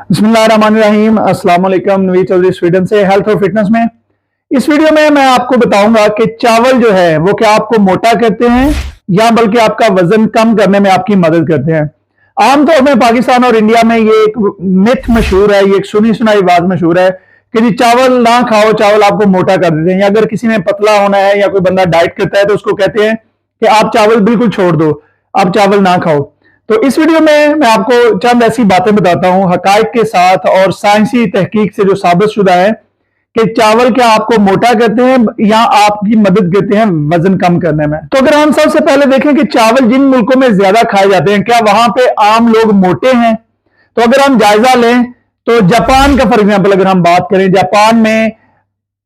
बिस्मिल्लाहिर्रहमानिर्रहीम। अस्सलाम वालेकुम। नवीद चौधरी स्वीडन से हेल्थ और फिटनेस में इस वीडियो में मैं आपको बताऊंगा कि चावल जो है वो क्या आपको मोटा करते हैं या बल्कि आपका वजन कम करने में आपकी मदद करते हैं। आमतौर में पाकिस्तान और इंडिया में ये एक मिथ मशहूर है, ये एक सुनी सुनाई बात मशहूर है कि जी चावल ना खाओ, चावल आपको मोटा कर देते हैं। या अगर किसी ने पतला होना है या कोई बंदा डाइट करता है तो उसको कहते हैं कि आप चावल बिल्कुल छोड़ दो, आप चावल ना खाओ। तो इस वीडियो में मैं आपको चंद ऐसी बातें बताता हूं हकायक के साथ और साइंसी तहकीक से जो साबित शुदा है कि चावल क्या आपको मोटा करते हैं या आपकी मदद करते हैं वजन कम करने में। तो अगर हम सबसे पहले देखें कि चावल जिन मुल्कों में ज्यादा खाए जाते हैं क्या वहां पे आम लोग मोटे हैं, तो अगर हम जायजा लें तो जापान का फॉर एग्जाम्पल अगर हम बात करें, जापान में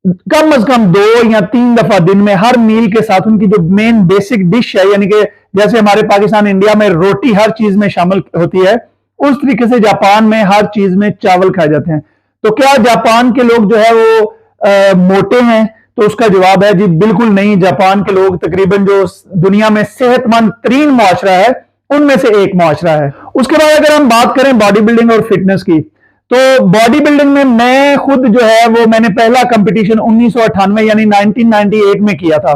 कम से कम 2 या 3 दफा दिन में हर मील के साथ उनकी जो मेन बेसिक डिश है, यानी कि जैसे हमारे पाकिस्तान इंडिया में रोटी हर चीज में शामिल होती है, उस तरीके से जापान में हर चीज में चावल खाए जाते हैं। तो क्या जापान के लोग जो है वो मोटे हैं? तो उसका जवाब है जी बिल्कुल नहीं। जापान के लोग तकरीबन जो दुनिया में सेहतमंद तरीन मुआशरा है उनमें से एक मुआशरा है। उसके बाद अगर हम बात करें बॉडी बिल्डिंग और फिटनेस की, तो बॉडी बिल्डिंग में मैं खुद जो है वो मैंने पहला कंपटीशन 1998 यानी 1998 में किया था,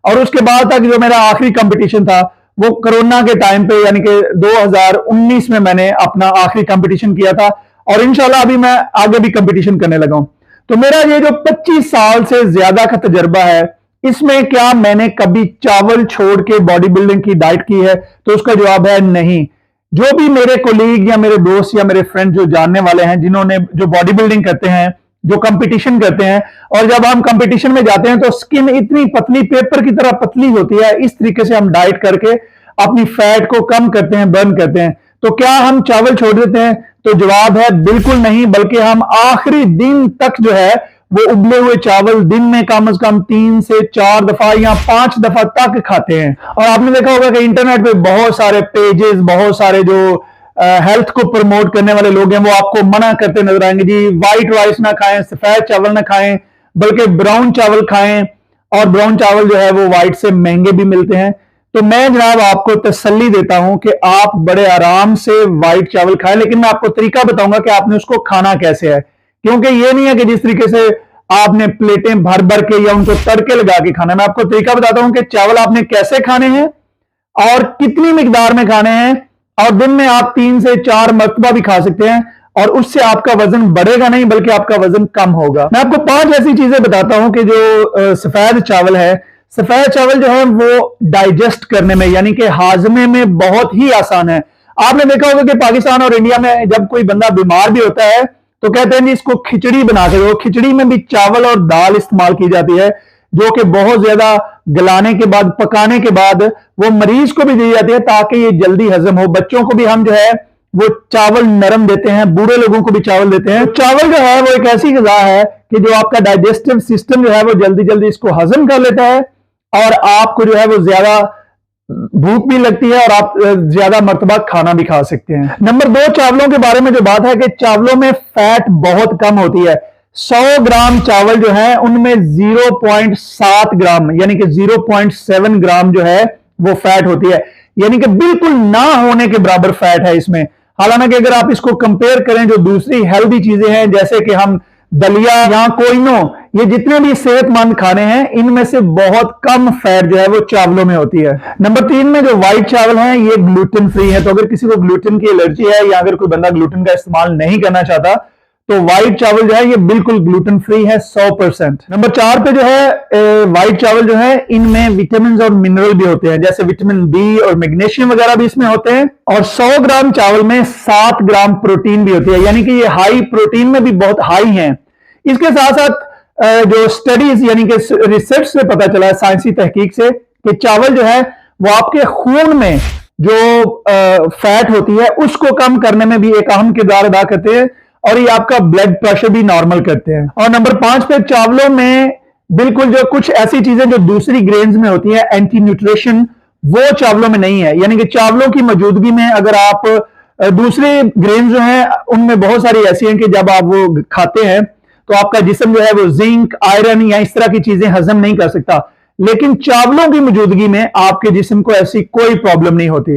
और उसके बाद तक जो मेरा आखिरी कंपटीशन था वो कोरोना के टाइम पे यानी कि 2019 में मैंने अपना आखिरी कंपटीशन किया था, और इंशाल्लाह अभी मैं आगे भी कंपटीशन करने लगा हूं। तो मेरा ये जो 25 साल से ज्यादा का तजर्बा है, इसमें क्या मैंने कभी चावल छोड़ के बॉडी बिल्डिंग की डाइट की है? तो उसका जवाब है नहीं। जो भी मेरे कोलीग या मेरे दोस्त या मेरे फ्रेंड जो जानने वाले हैं जिन्होंने जो बॉडी बिल्डिंग करते हैं, जो कंपटीशन करते हैं, और जब हम कंपटीशन में जाते हैं तो स्किन इतनी पतली पेपर की तरह पतली होती है, इस तरीके से हम डाइट करके अपनी फैट को कम करते हैं, बर्न करते हैं। तो क्या हम चावल छोड़ देते हैं? तो जवाब है बिल्कुल नहीं, बल्कि हम आखिरी दिन तक जो है वो उबले हुए चावल दिन में कम से कम 3 से 4 दफा या 5 दफा तक खाते हैं। और आपने देखा होगा कि इंटरनेट पे बहुत सारे पेजेस, बहुत सारे जो हेल्थ को प्रमोट करने वाले लोग हैं वो आपको मना करते नजर आएंगे, जी व्हाइट राइस ना खाएं, सफेद चावल ना खाएं, बल्कि ब्राउन चावल खाएं। और ब्राउन चावल जो है वो व्हाइट से महंगे भी मिलते हैं। तो मैं जनाब आपको तसल्ली देता हूं कि आप बड़े आराम से व्हाइट चावल खाएं, लेकिन मैं आपको तरीका बताऊंगा कि आपने उसको खाना कैसे है। क्योंकि ये नहीं है कि जिस तरीके से आपने प्लेटें भर भर के या उनको तड़के लगा के खाना, मैं आपको तरीका बताता हूं कि चावल आपने कैसे खाने हैं और कितनी मिकदार में खाने हैं, और दिन में आप 3 से 4 मरतबा भी खा सकते हैं, और उससे आपका वजन बढ़ेगा नहीं बल्कि आपका वजन कम होगा। मैं आपको 5 ऐसी चीजें बताता हूं कि जो सफेद चावल है, सफेद चावल जो है वो डाइजेस्ट करने में यानी कि हाजमे में बहुत ही आसान है। आपने देखा होगा कि पाकिस्तान और इंडिया में जब कोई बंदा बीमार भी होता है तो कहते हैं जी इसको खिचड़ी बना के दो। खिचड़ी में भी चावल और दाल इस्तेमाल की जाती है, जो कि बहुत ज्यादा गलाने के बाद, पकाने के बाद वो मरीज को भी दी जाती है ताकि ये जल्दी हजम हो। बच्चों को भी हम जो है वो चावल नरम देते हैं, बूढ़े लोगों को भी चावल देते हैं। चावल जो है वो एक ऐसी गज़ा है कि जो आपका डाइजेस्टिव सिस्टम जो है वो जल्दी जल्दी इसको हजम कर लेता है, और आपको जो है वो ज्यादा भूख भी लगती है और आप ज्यादा मर्तबा खाना भी खा सकते हैं। नंबर 2, चावलों के बारे में जो बात है कि चावलों में फैट बहुत कम होती है। 100 ग्राम चावल जो है उनमें 0.7 ग्राम यानी कि 0.7 ग्राम जो है वो फैट होती है, यानी कि बिल्कुल ना होने के बराबर फैट है इसमें। हालांकि अगर आप इसको कंपेयर करें जो दूसरी हेल्दी चीजें हैं जैसे कि हम दलिया या कोइनो, ये जितने भी सेहतमंद खाने हैं इनमें से बहुत कम फैट जो है वो चावलों में होती है। नंबर 3 में जो व्हाइट चावल हैं ये ग्लूटेन फ्री है। तो अगर किसी को ग्लूटेन की एलर्जी है या अगर कोई बंदा ग्लूटेन का इस्तेमाल नहीं करना चाहता तो व्हाइट चावल जो है ये बिल्कुल ग्लूटेन फ्री है 100%। नंबर 4 पे जो है व्हाइट चावल जो है इनमें विटामिन और मिनरल भी होते हैं, जैसे विटामिन बी और मैग्नीशियम वगैरह भी इसमें होते हैं। और 100 ग्राम चावल में 7 ग्राम प्रोटीन भी होती है, यानी कि ये हाई प्रोटीन में भी बहुत हाई है। इसके साथ साथ जो स्टडीज यानी कि रिसर्च से पता चला है, साइंसी तहकीक से, कि चावल जो है वो आपके खून में जो फैट होती है उसको कम करने में भी एक अहम किरदार अदा करते हैं, और ये आपका ब्लड प्रेशर भी नॉर्मल करते हैं। और नंबर 5 पे चावलों में बिल्कुल जो कुछ ऐसी चीजें जो दूसरी ग्रेन्स में होती है, एंटी न्यूट्रिशन, वो चावलों में नहीं है। यानी कि चावलों की मौजूदगी में अगर आप दूसरे ग्रेन्स जो हैं उनमें बहुत सारी ऐसी हैं कि जब आप वो खाते हैं तो आपका जिस्म जो है वो जिंक, आयरन या इस तरह की चीजें हजम नहीं कर सकता। लेकिन चावलों की मौजूदगी में आपके जिस्म को ऐसी कोई प्रॉब्लम नहीं होती।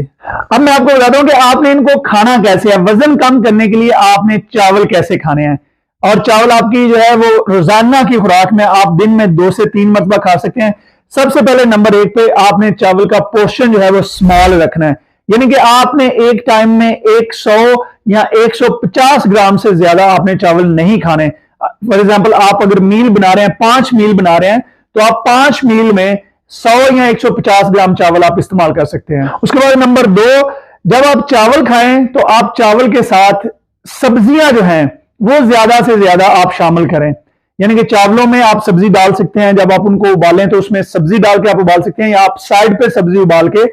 अब मैं आपको बताता हूं कि आपने इनको खाना कैसे है। वजन कम करने के लिए आपने चावल कैसे खाने हैं, और चावल आपकी जो है वो रोजाना की खुराक में आप दिन में 2 से 3 मरतबा खा सकते हैं। सबसे पहले नंबर 1 पे आपने चावल का पोर्शन जो है वो स्मॉल रखना है, यानी कि आपने एक टाइम में 100 या 150 ग्राम से ज्यादा आपने चावल नहीं खाने। फॉर एग्जाम्पल आप अगर मील बना रहे हैं, 5 मील बना रहे हैं, तो आप 5 मील में 100 या 150 ग्राम चावल आप इस्तेमाल कर सकते हैं। उसके बाद नंबर 2, जब आप चावल खाएं तो आप चावल के साथ सब्जियां जो हैं वो ज्यादा से ज्यादा आप शामिल करें, यानी कि चावलों में आप सब्जी डाल सकते हैं। जब आप उनको उबालें तो उसमें सब्जी डाल के आप उबाल सकते हैं, या आप साइड पे सब्जी उबाल के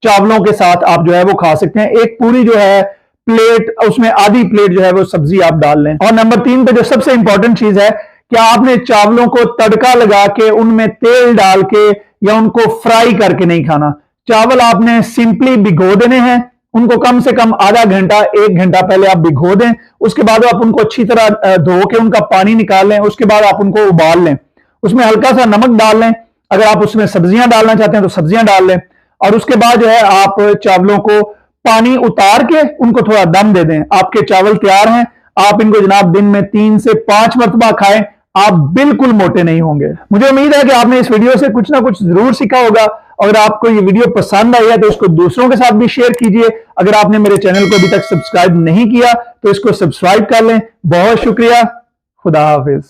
चावलों के साथ आप जो है वो खा सकते हैं। एक पूरी जो है प्लेट, उसमें आधी प्लेट जो है वो सब्जी आप डाल लें। और नंबर 3 पे जो सबसे इंपॉर्टेंट चीज है कि आपने चावलों को तड़का लगा के उनमें तेल डाल के या उनको फ्राई करके नहीं खाना। चावल आपने सिंपली भिगो देने हैं, उनको कम से कम आधा घंटा 1 घंटा पहले आप भिगो दें। उसके बाद आप उनको अच्छी तरह धो के उनका पानी निकाल लें। उसके बाद आप उनको उबाल लें, उसमें हल्का सा नमक डाल लें। अगर आप उसमें सब्जियां डालना चाहते हैं तो सब्जियां डाल लें, और उसके बाद जो है आप चावलों को पानी उतार के उनको थोड़ा दम दे दें। आपके चावल तैयार हैं। आप इनको जनाब दिन में 3 से 5 मरतबा खाएं, आप बिल्कुल मोटे नहीं होंगे। मुझे उम्मीद है कि आपने इस वीडियो से कुछ ना कुछ जरूर सीखा होगा। अगर आपको ये वीडियो पसंद आई है तो इसको दूसरों के साथ भी शेयर कीजिए। अगर आपने मेरे चैनल को अभी तक सब्सक्राइब नहीं किया तो इसको सब्सक्राइब कर लें। बहुत शुक्रिया। खुदा हाफिज।